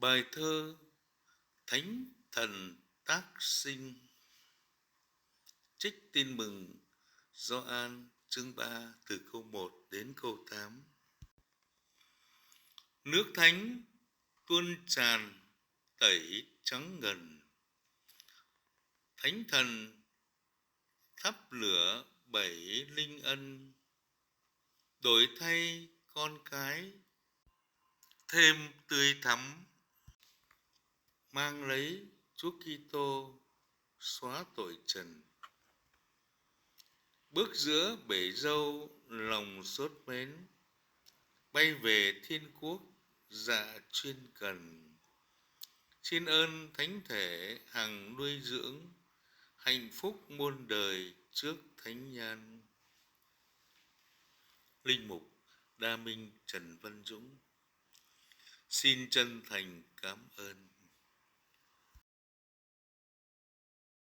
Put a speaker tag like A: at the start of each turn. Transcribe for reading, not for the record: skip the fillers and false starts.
A: Bài thơ Thánh Thần Tác Sinh, trích Tin Mừng Gioan chương 3 từ câu 1 đến câu 8. Nước thánh tuôn tràn tẩy trắng ngần, Thánh Thần thắp lửa bảy linh ân, đổi thay con cái thêm tươi thắm, mang lấy Chúa Kitô xóa tội trần. Bước giữa bể dâu lòng sốt mến, bay về thiên quốc dạ chuyên cần. Xin ơn thánh thể hằng nuôi dưỡng, hạnh phúc muôn đời trước thánh nhân. Linh mục Đa Minh Trần Văn Dũng xin chân thành cảm ơn.